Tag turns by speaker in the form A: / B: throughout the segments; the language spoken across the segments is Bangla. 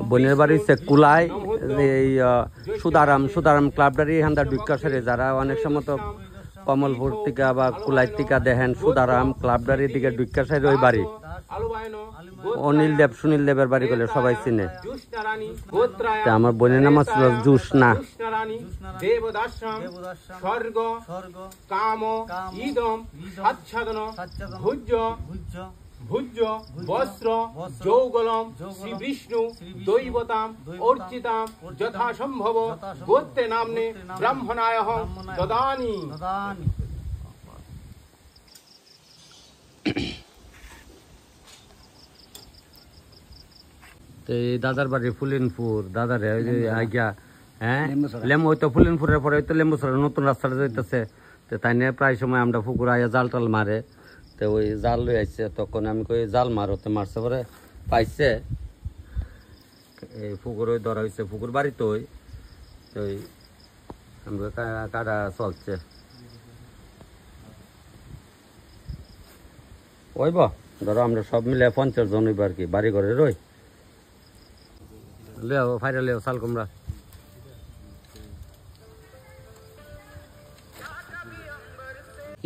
A: বোনের বাড়ি সে কুলাই এই সুদারাম ক্লাবটারি এখানটা ঢুকাশারে যারা অনেক সময় তো কমলপুর টিকা বা কুলাই টিকা দেখেন সুদারাম ক্লাবটারির দিকে ঢুকাশারে ওই বাড়ি অনিল দেব সুনীল দেবের বাড়ি বলে সবাই চিনে। আমার বোনের নাম ছিল জুসনা।
B: ভুজ্য বস্ত্র যৌগলম শ্রী বিষ্ণু দৈবতাম অর্চিতাম যথাসম্ভব গোত্রে নামনে ব্রাহ্মণায় দদানি।
A: দাদার বাড়ি ফুলিনপুর দাদার আজ্ঞা হ্যাঁ লেম্বু হয়তো ফুলিনপুরের পরে হয়তো লেম্বুসরের নতুন রাস্তাটা যাইতেছে তাই নিয়ে প্রায় সময় আমরা পুকুর আইয়া জাল টাল মারে তো ওই জাল লই আসছে তখন আমি কই জাল মারতে মারছে পরে পাইছে এই পুকুর ওই ধরা হয়েছে পুকুর বাড়িতে ওই ওই আমরা কাটা চলছে ওইব ধরো আমরা সব মিলে 50 জন হইব আর কি বাড়ি ঘরে রই লেও ফাইরা লেও শাল কুমড়া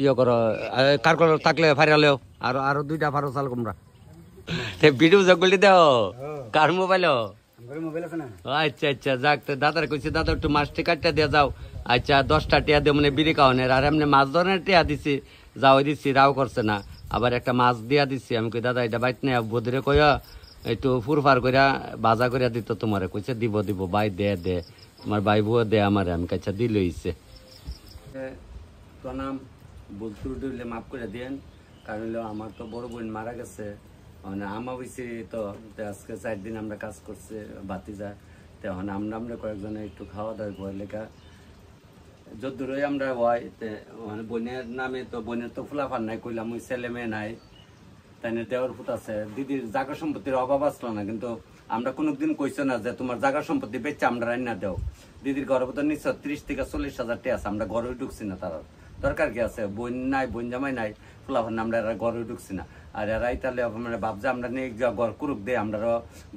A: ইয়ে করো কার কল থাকলে ফাইরা লেও আর আরো 2টা ফারো শাল কুমড়া ভিডিও জগলি দাও কার মোবাইল আচ্ছা আচ্ছা যাক তো দাদার কইছে দাদা একটু মাছটি কাটটা দিয়ে যাও আচ্ছা 10টা টিয়া দিয়ে মানে বিড়ি খাওয়ানের আর এমনি মাছ ধরনের টিয়া দিছি যাও দিচ্ছি রাও করছে না আবার একটা মাছ দিয়া দিচ্ছি আমি কই দাদা এটা বাইত নেই বদরে কইয়া একটু ফুরফার কইরা বাজা কইরা দিত তোমারে কইছে দিব দিব ভাই দে দে তোমার ভাই বউ দে আমারে আমি কাছে দিল হইছে প্রণাম বলতে দিলে মাফ করে দেন কারণ আমার তো বড় বোন মারা গেছে মানে আমা হইছে তো আজকে 4 দিন আমরা কাজ করছে বাতিজা তখন আমরা কয়েকজনে একটু খাওয়া দাওয়া করে লেখা যদ্দূরই আমরা হয় মানে বোনের নামে তো বোনের তো ফুলাফান নাই কইলাম ওই ছেলে মেয়ে নাই তাই দেওয়ার ফুট আছে দিদির জায়গা সম্পত্তির অভাব আসলো না কিন্তু আমরা কোনোদিন কইছো না যে তোমার জায়গা সম্পত্তি বেচে আমরা রান্না দেও দিদির ঘরের ভিতর নিশ্চয় 30 থেকে 40,000 টাকা আছে আমরা ঘরে ঢুকছি না তার দরকার কি আছে বোন নাই বোন জামাই নাই ফুলাফান আমরা ঘরে ঢুকছি না আর এরাই তাহলে মানে ভাবছে আমরা নিয়ে ঘর কুরুক দে আমরা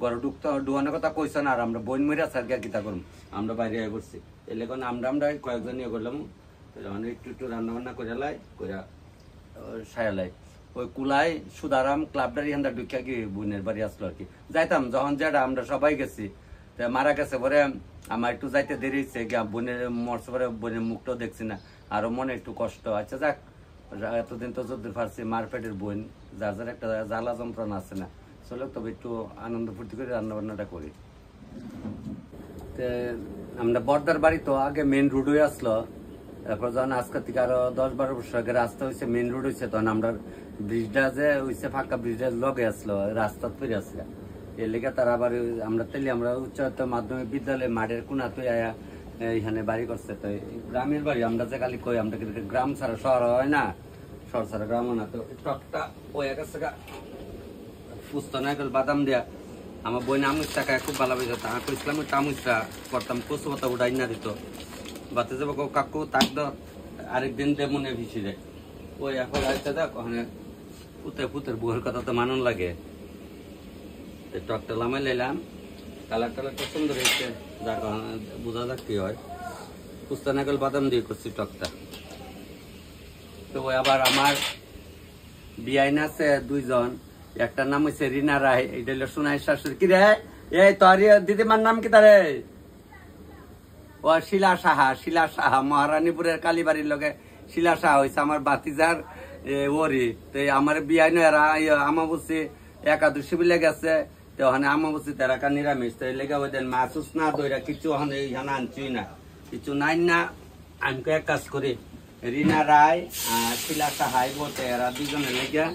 A: ঘরে ঢুকানোর কথা কইছো না আর আমরা বোন মরিয়া সার গিয়া করুম আমরা বাইরে করছি এলে কোন আমরা কয়েকজন ইয়ে করলাম একটু একটু রান্না বান্না করে লাই করে সায়ালাই ওই কুলাই সুদারাম ক্লাবটারি হান্দা ঢুকিয়া কি বোনের বাড়ি আসলো আর কি যাইতাম যখন যেটা আমরা সবাই গেছি মারা গেছে পরে আমার একটু যাইতে দেরি হয়েছে বোনের মরছে পরে বোনের মুখটাও দেখছি না আরো মনে একটু কষ্ট আচ্ছা যাক এতদিন তো যদ্দূর পারছি মারপেটের বোন যার যার একটা জ্বালা যন্ত্রণা আছে না চলো তবে একটু আনন্দ ফুর্তি করে রান্না বান্নাটা করি আমরা বর্দার বাড়ি তো আগে মেন রোড হয়ে আসলো তারপর যখন আজকের থেকে আরো 10-12 বছর আগে রাস্তা হয়েছে মেন রোড হয়েছে তখন আমরা ব্রিজটা যে হয়েছে ফাঁকা ব্রিজের লগে আসলো রাস্তা ফিরে আসলে এর লেগে তারা আবার আমরা উচ্চতর মাধ্যমিক বিদ্যালয়ে মাঠের কোনা তুই আয়া এইখানে বাড়ি করছে তো গ্রামের বাড়ি আমরা যে খালি কই আমরা কিন্তু গ্রাম ছাড়া শহর হয় না শহর ছাড়া গ্রাম না তো টকটা ওই কাছে পুস্ত নাইকল বাদাম দিয়া আমার বই আমুচটা খায় খুব ভালো হয়েছে তা কইছিলাম ওই তামুচটা করতাম কচু পাতা উঠাই না দিত বাতে যাবো কাকু তাক দ আরেকদিন দে মনে ভিসি যায় ওই এখন আসতে দেখ ওখানে পুতের বুয়ের কথা তো মানন লাগে টকটা লামাই লাইলাম কালারটা সুন্দর হয়েছে যার কারণে বোঝা যাক কি হয় পুস্তা নাকল বাদাম দিয়ে করছি টকটা তো ওই আবার আমার বিআইন আছে 2 জন একটার নাম হচ্ছে রিনা রায় এটা হলো সোনাই শাশুড়ি কি রে এই তোর দিদিমার নাম কি তারে ও শিলা সাহা মহারানীপুরের কালীবাড়ির লগে শিলা সাহা হয়েছে আমার বাতিজার ওরি তো আমার বিআইন আমার বুঝছি একাদশী বিলে গেছে তো ওখানে আমার বুঝছি তেরাকা নিরামিষ তো লেগে ওই দেন মাছুস না দইরা কিছু ওখানে এইখানে আনছুই না কিছু নাই না আমি এক কাজ করি রিনা রায় আর শিলা সাহাই বলতে এরা 2 জনের লেগে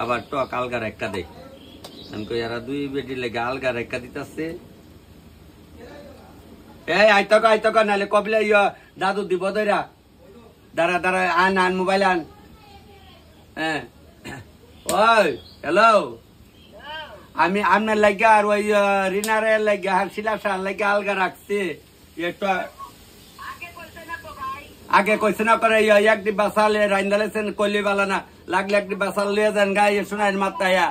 A: আবার টক আলগার একটা দেখ আমি কই এরা 2 বেটি লেগে আলগার একটা দিতেছে এই আইতক নালে কবলে দাদু দিব দইরা দাঁড়া আন মোবাইল আন হ্যাঁ ওই হ্যালো আমি আপনার লাগে আর ওই রিনারের লাগে আর শিলা সাহার লাগে আলগা রাখছি একটু আগে কইছে না করে এক ডিব্বা চাল রাইন্দালেছেন কইলি বালা না লাগলে এক ডিব্বা চাল লিয়ে যান গায়ে শোনায় মাত্তায়া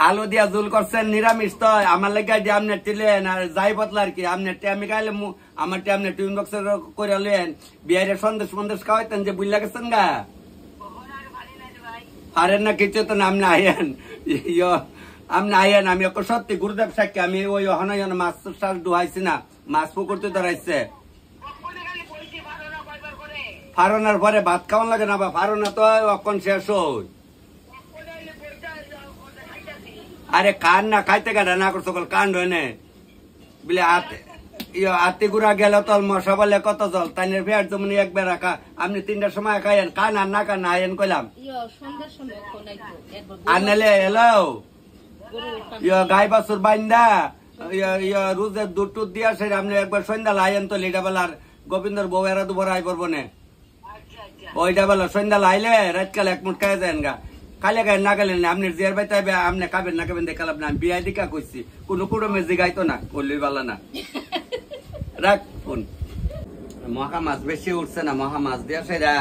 A: আলু দিয়া জুল করছেন নিরামিষ তো আমার লেগে যে আপনি টিলেন আর যাই বদলা আর কি আপনি আমি খাইলে আমার আপনি টিউন বক্সের করে লেন বিয়ারে সন্দেশ খাওয়াইতেন যে বুঝলা গেছেন গা পারেন না কিছু তো নাম না আইয়েন আমি আইয়েন আমি সত্যি গুরুদেব সাক্ষী আমি ওই হনাইন মাছ টাছ ডুহাইছি না মাছ পুকুরতে ধরাইছে ফারনার পরে ভাত খাওয়ান লাগে না বা ফারনা তো অক্ষণ শেষ হই আরে কান না খাইতে কাটা না করছো কান্ড হয় না বলে আতি গুড়া গেল তল মশা বলে কত জল তাইনের ফেয়ার জমনি একবার রাখা আপনি 3টার সময় খাইয়েন কান আর না কান আইয়েন কইলাম আনলে এলো গাই বাছুর বাইন্দা রোজের দুধ দিয়া সে আপনি একবার সন্ধ্যা লাইয়েন তো লিটা বেলার গোবিন্দর বউ এরা দুবার আই পড়বো না ওইটা বেলা সন্ধ্যা লাইলে রাতকালে 1 মুঠ খাই যান গা খাইলে গায়ে না গেলেন আপনি জিয়ার বাইতে আপনি খাবেন না খাবেন দেখালাম না বিয়া দিকা কইছি কোনো কুড়মে জিগাইতো না করলি বালা না রাখ ফোন মহা মাছ বেশি উঠছে না মহা মাছ দিয়া সেরা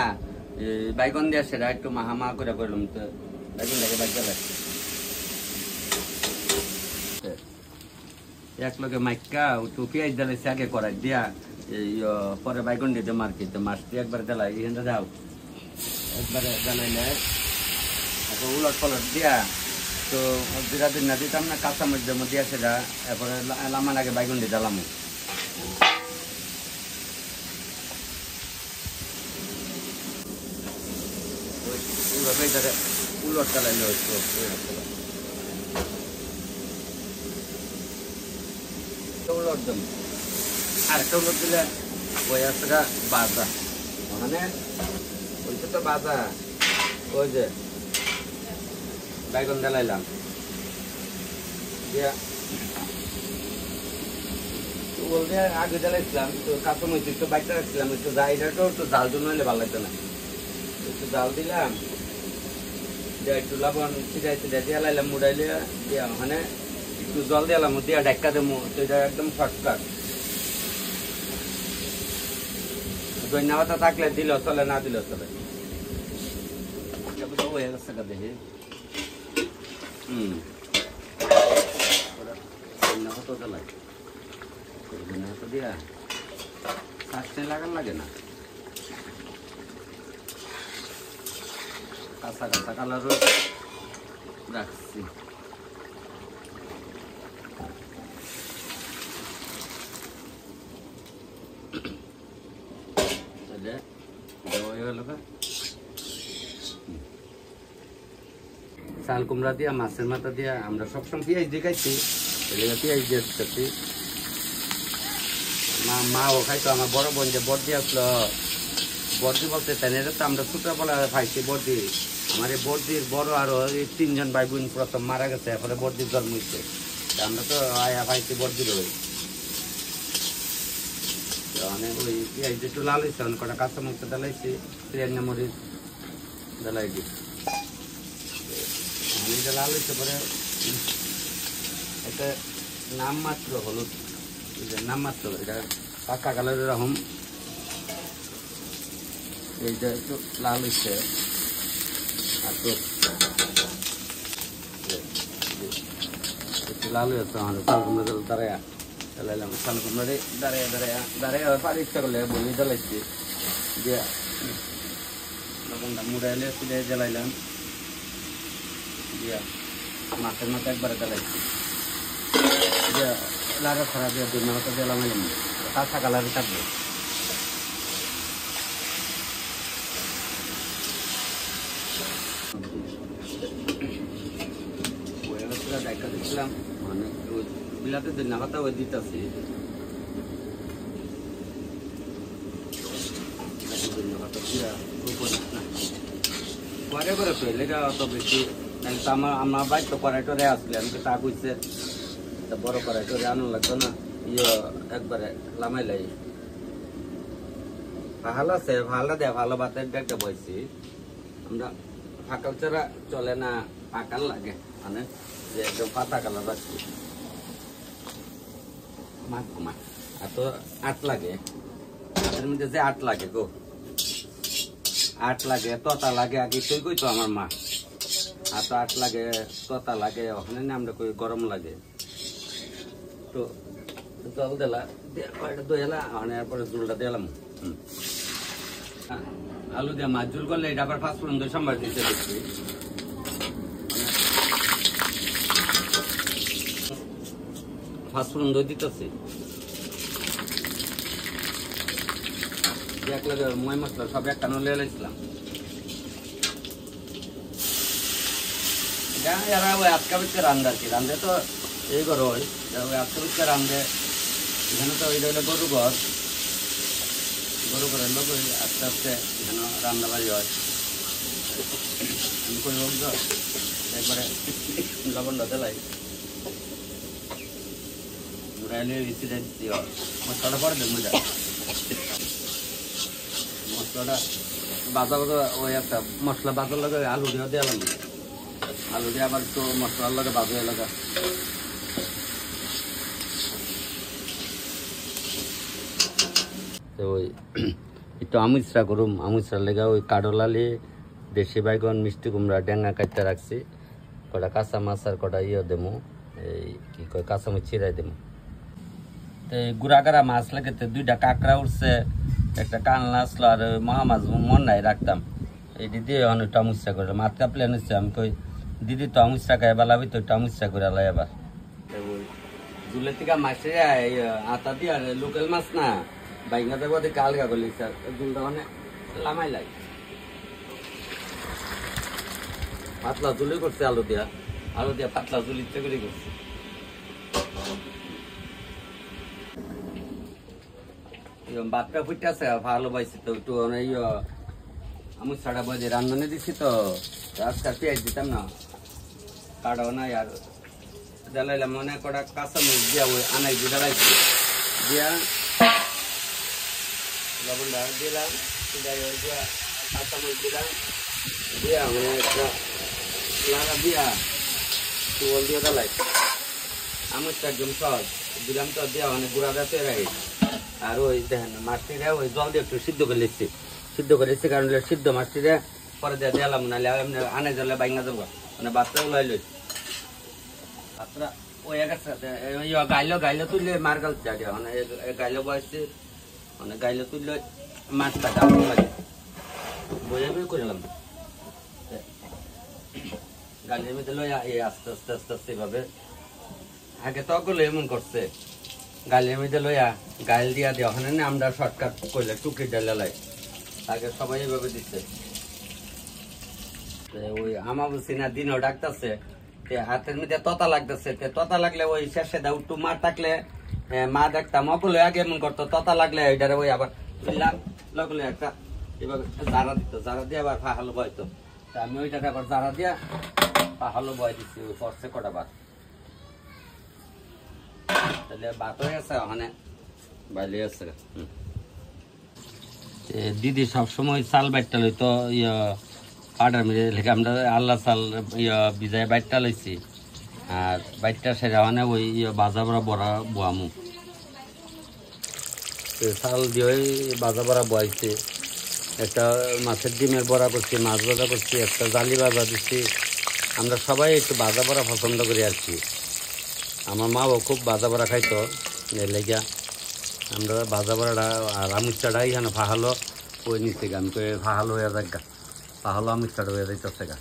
A: বাইগন দিয়া সেরা একটু মাহা করে করলাম তো বাইগন লাগে বাইকা লাগছে এক লগে মাইকা একটু পেঁয়াজ ডালাইছে আগে করাই দিয়া পরে বাইগন দিয়ে মার্কেট মাছটি একবার জ্বালাই এখানটা যাও একবারে জ্বালাইলে উলট পলট দিয়া তো জিরা দিন না দিতাম না কাঁচা মধ্যে দিয়া সেটা এরপরে লামান আগে বাইগন দিয়ে জ্বালাম উলট চালাইলে উলট দেব আর একটা উলট দিলে ওই একটা বাজা মানে ওইটা তো বাজা ওই যে বাইগন জ্বালাইলাম আগে জ্বালাইছিলাম তো কাঁচামরিচ একটু বাইকটা রাখছিলাম একটু জাইটাও একটু জাল জন্য হলে ভালো লাগতো না একটু জাল দিলাম একটু লবণ ছিটাই দিয়ে লাইলাম মুড়াইলে দিয়া মানে একটু জল দিলাম দিয়া ডাক্কা দেবো সেটা একদম শর্টকাট ধন্যা পাতা থাকলে দিল চলে না দিল চলে হয়ে গেছে দেখি লাগান লাগে না কাঁচা কাঁচা কালারও রাখছি। চাল কুমড়া দিয়া মাছের মাথা দিয়া আমরা সবসময় পেঁয়াজ দিয়ে খাইছি, পেঁয়াজ দিয়ে দিচ্ছি। মাও খাইতো, আমার বড় বোন যে বর্দি আসলো, বর্দি বলতে এটা তো আমরা ছোটবেলা খাইছি বর্দি। আমার এই বর্দির বড় আরো 3 জন ভাই বোন প্রথম মারা গেছে, এরপরে বর্দির জন্ম হয়েছে। আমরা তো আয়া খাইছি বর্দির। অনেক ওই পেঁয়াজ একটু লাল হয়েছে, অনেক কটা কাঁচা মরিচ ডালাইছি, পেঁয়াজ মরিচ ডালাই দিই। এটা লাল হয়েছে পরে একটা নামমাত্র হলুদ, নামমাত্র এটা পাকা কালার এরকম। এইটা একটু লাল হয়েছে আর তো একটু লাল হয়েছে। আমাদের চাল কুমড়া দাঁড়ায় চালাইলাম, চাল কুমড়ারে দাঁড়ায় দাঁড়ায় দাঁড়ায় পারি ইচ্ছা করলে বলি জ্বালাইছি দিয়ে লবণটা মুড়াইলে সিলাই জ্বালাইলাম দিয়া মাছের মাথা একবারে জ্বালাইছি দিয়া লাড়া ছাড়া দিয়ে 2 মাথা জ্বালাম, কাঁচা কালারে থাকবে। দেখা দিচ্ছিলাম মানে বিলাতে 2 মাথা ওই দিতেছি, পরে করে ফেলে অত বেশি আমার বাইক তো কড়াই টরে আসলে আমি তো তা বুঝছে বড় কড়াই টরে আনো লাগতো না, একবারে লামাই লাই ভালো আছে। ভালো দেয়, ভালো ভাতের একটা বইছি আমরা। ফাঁকাল ছাড়া চলে না, পাকাল লাগে মানে যে একদম পাতা কালার রাখছি। মাছ মাছ এত আট লাগে, এর মধ্যে যে আট লাগে গো, আট লাগে ততা লাগে। আগে তুই কই তো আমার মা এত আট লাগে ততা লাগে, ওখানে না আমরা কই গরম লাগে। তো জল দিলা দইলা, এরপরে জলটা দিলাম। আলু দিয়ে মাছ ঝোল করলে এটা আবার 5 ফোড়ন দিয়ে সম্বার দিতে দেখছি। ফাঁসফোড়ন দই দিতেছি, এক লাগে মই মশলা সব একটা নলে এলাইছিলাম। এরা ওই আজকা বিচকে রান্ধে আর কি, রান্ধে তো এই ঘর ওই আজকা বিচকে রান্ধে। এখানে তো ওই গরু ঘর, গরু ঘরের লোক ওই আস্তে আস্তে এখানে রান্নাবাড়ি হয়। আমি কই হোক একবারে লবণটা দিলাই মশলাটা পরে দেব। মশলাটা বাজা বাজা ওই একটা মশলা বাজার লাগে আলু দিয়ে দিলাম, আলু দিয়ে আবার একটু মশলার লাগে বাজা এলাকা। তো ওই একটু আমুচরা করুম, আমুচরা লেগে ওই কাডলালি, দেশি বাইগন, মিষ্টি কুমড়া ডেঙ্গা কাটতে রাখছি, কটা কাঁচা মাছ আর কটা দেবো, এই কি কয় কাঁচামরিচ চিরাই দেবো। গুড়াগাড়া মাছ লাগাতে 2টা কাঁকড়া উঠছে, একটা কানলা আসলো আর মহা মাছ মন নাই রাখতাম। এই দিদি এখন একটু আমুচরা করে মাছ কাপলে নিচ্ছে। আমি কই দিদি তো আমুচরা খাই বেলাবি তো একটু আমুচরা করে আলাই। আবার জুলের থেকে মাছের আতা দিয়ে লোকাল মাছ না বাইঙ্গা দেবো কালগা করলি স্যার জুলটা মানে লামাই লাগে। পাতলা জুলি করছে আলু দিয়া পাতলা জুলি ইচ্ছে করে করছে। ভাতটা ফুটতেছে ভালো পাইছি তো একটু আমি ছাড়া বাজে রান্নানে দিচ্ছি তো আজকাল পেঁয়াজ দিতাম না, কাটাও নাই আর জ্বালাইলাম মনে কটা কাঁচা মরিচ দিয়া ওই আনাই দিয়ে জ্বালাইছি দিয়া লবণটা দিলাম, কাঁচা মরিচ দিলাম দিয়া মানে একটা লাগা দিয়া চুল দিয়ে জ্বালাই। আমুচটা একদম সহজ দিলাম তো দেওয়া মানে গুঁড়া দাঁতে রাখি। আর ওই দেখেন মাছটিরা ওই জল দিয়ে একটু সিদ্ধ করে লিখছি, কারণ সিদ্ধ মাছটিরা পরে দিয়ে দিলাম না আনে জলে বাইঙ্গা যাবো মানে বাচ্চা গুলো লই বাচ্চারা ওই গাইলো তুললে মার গালছে মানে গাইলো বয়সে মানে গাইলো তুললে মাছটা দাম লাগে বই করলাম। গালের মধ্যে লইয়া এই আস্তে আস্তে আস্তে আস্তে এভাবে আগে তো অগুলো এমন করছে গালের মধ্যে লইয়া গাল দিয়া দিয়ে ওখানে না আমরা শর্টকাট করলে টুকরি ডালাই আগে সবাই এইভাবে দিচ্ছে ওই আমাবস্যা না দিনও ডাকতেছে হাতের মধ্যে ততা লাগতেছে ততা লাগলে ওই শেষে দাও একটু মার থাকলে মা দেখতাম অগুলো আগে এমন করতো ততা লাগলে ওইটারে ওই আবার লাগলে একটা এভাবে জারা দিত জারা দিয়ে আবার ফাহালো বয়তো আমি ওইটাকে আবার জারা দিয়া ফাহালো বয় দিচ্ছি ওই পড়ছে কটা বার তাহলে ভাত হয়ে গেছে ওখানে বাইলে আছে দিদি সবসময় চাল বাইটটা লইতো ইয়া পাউডার মিলে লেখা আমরা আল্লাহ চাল ইয়া বিজায় বাইটটা লইছি আর বাইটটা সেরা মানে ওই বাজা বড়া বড়া বোয়ামু চাল দিয়ে বাজা বড়া বয়াইছে একটা মাছের ডিমের বড়া করছি মাছ ভাজা করছি একটা জালি ভাজা দিচ্ছি আমরা সবাই একটু বাজা বড়া পছন্দ করি আর কি আমার মাও খুব বাজা বড়া খাইতো এর লেগা আমরা বাজা বড়াটা আর আমিরচাটা এখানে ফাহালো ওই নিচে গা আমি ফাহালো হয়ে যাক গা ফাহালো আমিরচাটা হয়ে যাইতেছে গা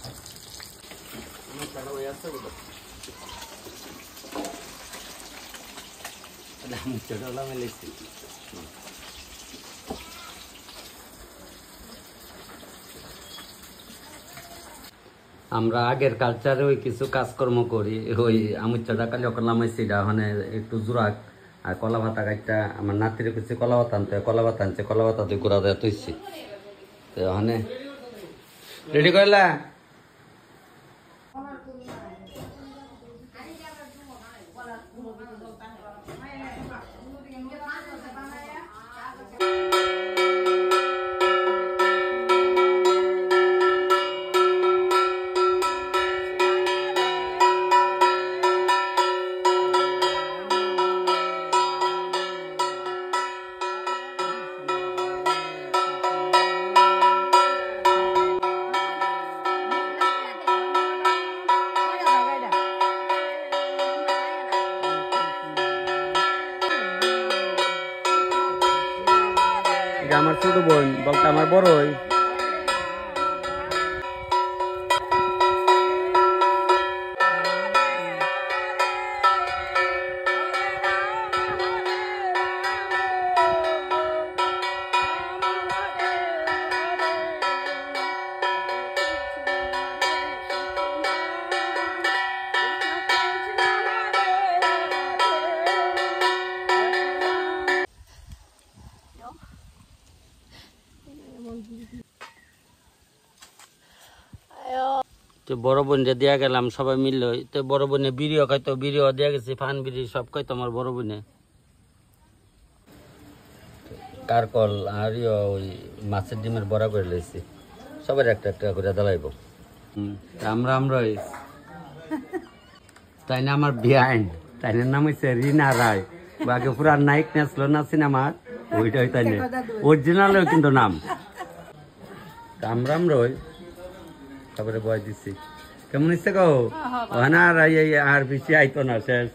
A: আমিরচাটা হলো আমি লিখছি আমরা আগের কালচারে ওই কিছু কাজকর্ম করি ওই আমুচ্চাটা কালি করলাম সেটা ওখানে একটু জোরাক আর কলা ভাতা গাছটা আমার নাতিরে কিছু কলা ভাতা আনতে কলা ভাতা আনছে কলা ভাতা দিয়ে ঘোরা দেওয়া তৈছি তো ওখানে রেডি করলা আমার ছোট বোন বলতে আমার বড়ই তো বড় বোনটা দিয়া গেলাম সবাই মিলল তো বড় বোনে বিড়িও খাইতো বিড়িও দিয়া গেছে ফান বিড়ি সব খাইতো আমার বড় বোনে কারকল আর ওই মাছের ডিমের বড়া করে লইছি সবার একটা একটা করে দালাইব আমরা তাই না আমার বিহাইন্ড তাই নাম হয়েছে রিনা রায় বাকি পুরা নায়ক নাচলো না সিনেমার ওইটাই তাই না অরিজিনালও কিন্তু নাম আমরা তারপরে বয় দিচ্ছি কেমন ইচ্ছে কো না আর বেশি আইতো না শেষ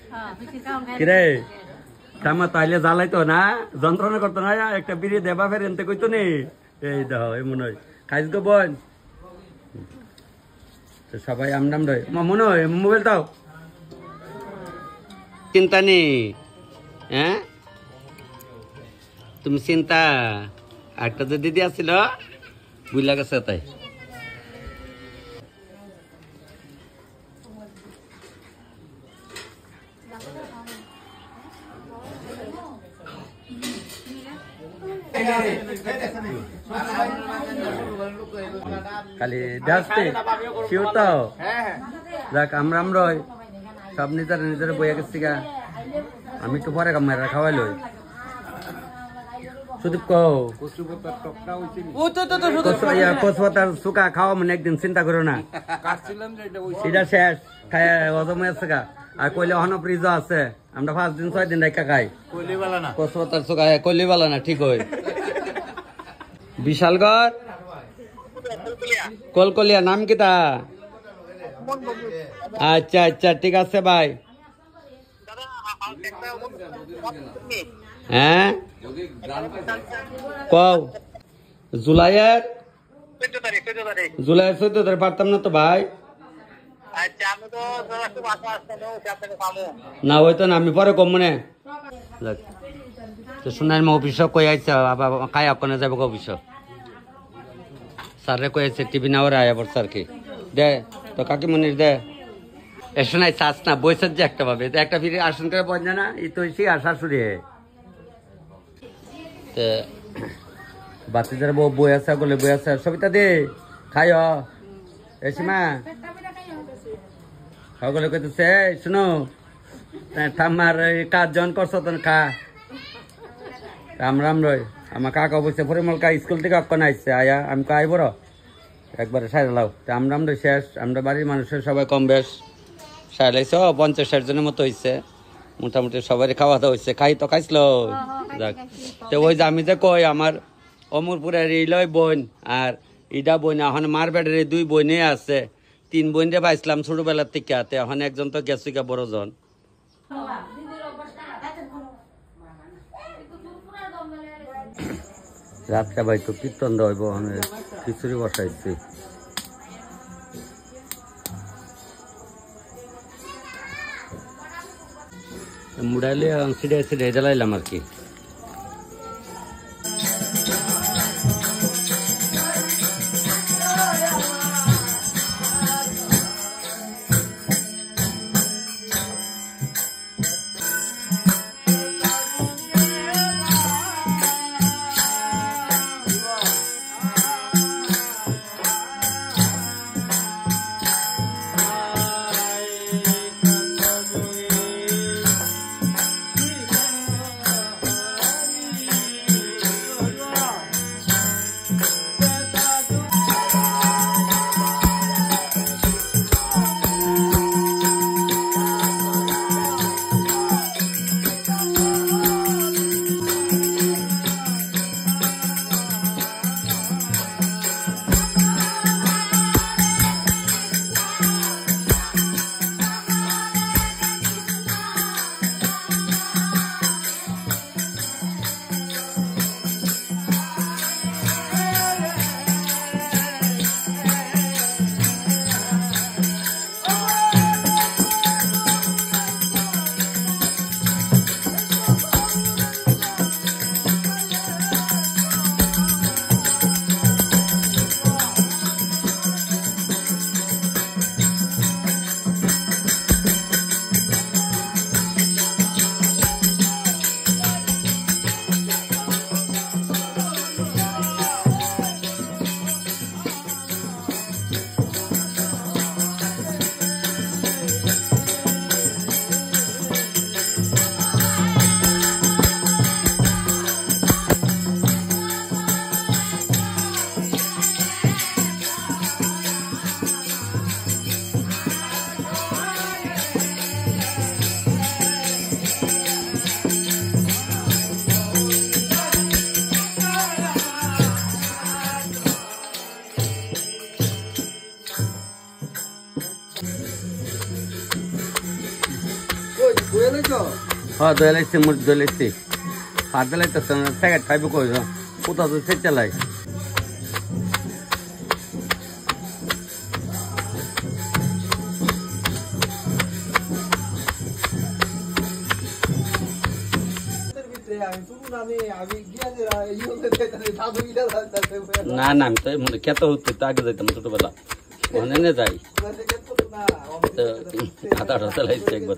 A: কিরে তামা তাইলে জ্বালাইতো না যন্ত্রণা করতো না একটা বিড়ি দেবা ফের এনতে কইতো নি এই দেখো এমন হয় খাইস গো বোন তো সবাই আমরাম রয় মনে হয় মোবাইল দাও চিন্তা নেই হ্যাঁ তুমি চিন্তা একটা যে দিদি আসছিল বুঝলা গেছে তাই খালি দেখতে শিওর তো দেখ আমরা সব নিজের বইয়া গেছি গা আমি একটু পরে মেয়েরা খাওয়াই লই সুদীপ কচুপাতার শুকা খাওয়া মানে একদিন চিন্তা করো না এটা শেষ খাই হজম আছে গা আর কইলে অহন ফ্রিজ আছে আমরা 5 দিন 6 দিন রেখা খাই কচুপাতার শুকা কইলি বালা না ঠিক হয় বিশালগড় কলকলিয়া নাম কিতা আচ্ছা আচ্ছা ঠিক আছে ভাই হ্যাঁ কও জুলাইয়ের 14 তারিখ পারতাম না তো ভাই
C: আচ্ছা আমি তো সরাসরি বাসা আসতে আপনাকে পাবো
A: না হয়তো না আমি পরে কম মনে তো শুনাই অফিস কই আইছে খাই আপনার যাবো অফিস স্যারে কই আছে টিভি না ওরা আয়া পর স্যার কি দে তো কাকিমনির দে এ শোনাই চাস না বইসের যে একটা পাবে তো একটা ফিরে আসন করে পৌঁছ না এই তো এসে আর শাশুড়ি বাচ্চা যারা বই আছে বলে বই আছে সবিতা দে খাই এসিমা সকলে কইতেছে শুনো ঠাম্মার কাজ জন করছো তো খা রাম রাম রয় আমার কাকা বসে পরিমল কা স্কুল থেকে অক্ষণ আসছে আয়া আমি কাই বড় একবারে সাইলাও রাম রাম রয় শেষ আমরা বাড়ির মানুষের সবাই কম বেশ সাইলাইছে 50-60 জনের মতো হয়েছে মোটামুটি সবাই খাওয়া দাওয়া হয়েছে খাই তো খাইছিল যাক তো ওই যে আমি যে কই আমার অমরপুরের ইলয় বোন আর ইডা বোন এখন মার বেডের 2 বোনে আছে 3 বোন রে পাইছিলাম ছোটবেলার থেকে এখন একজন তো গেছে গা বড় জন রাতটা ভাই তো কীর্তন দেব খিচুড়ি বসাইছি মুড়াইলে সিডে সিডে জ্বালাইলাম আর কি হ্যাঁ দোয়া লাগছে মুড়ি দোয়া লাগছে হাত লাগতেছে না প্যাকেট খাইবে কই কোথাও তো সে চালাই না না আমি তো মনে খেত হতে তো আগে যাইতাম ছোটবেলা মনে যাই তো হাত আটা চালাইছে একবার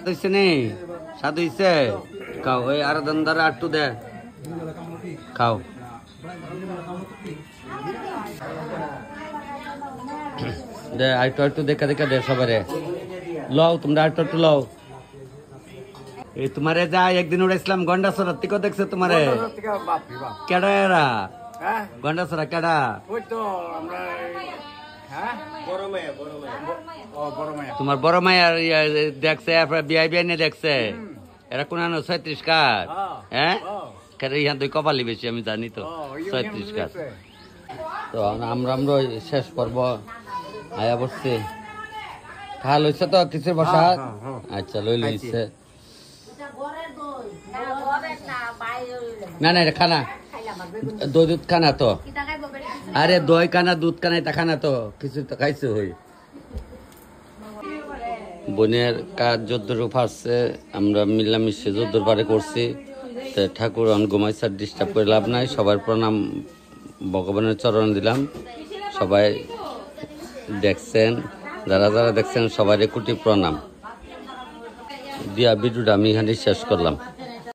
A: হইছে নি স্বাদ হইছে খাও ওই আর দন্দার আটটু দে খাও দে আইটু আইটু দেখা দেখা দে সবারে লও তোমরা আইটু আইটু লও এই তোমারে যা একদিন উড়াইছিলাম গন্ডাছড়া তিকো দেখছে তোমারে কেডা এরা গন্ডাছড়া কেডা তোমার বড় মায়ের দেখছে বিয়াই বিয়াই নিয়ে দেখছে এরা কোন 36 কার হ্যাঁ ইহান তুই কপালি বেশি আমি জানি তো 36 কার তো আমরা শেষ পর্ব আয়া বসছি খা লইছে তো কিছু বসা আচ্ছা লই লইছে না না এটা খানা দই দুধ খানা তো আরে দই খানা দুধ খানা এটা খানা তো কিছু তো খাইছে হই বোনের কাজ যদ্দুর ফাঁসছে আমরা মিলামিশে যদ্দুর পারে করছি তো ঠাকুর ঘুমাইছার ডিস্টার্ব করে লাভ নাই সবার প্রণাম ভগবানের চরণ দিলাম সবাই দেখছেন যারা যারা দেখছেন সবাই কোটি প্রণাম দিয়া ভিডিওটা আমি এখানে শেষ করলাম।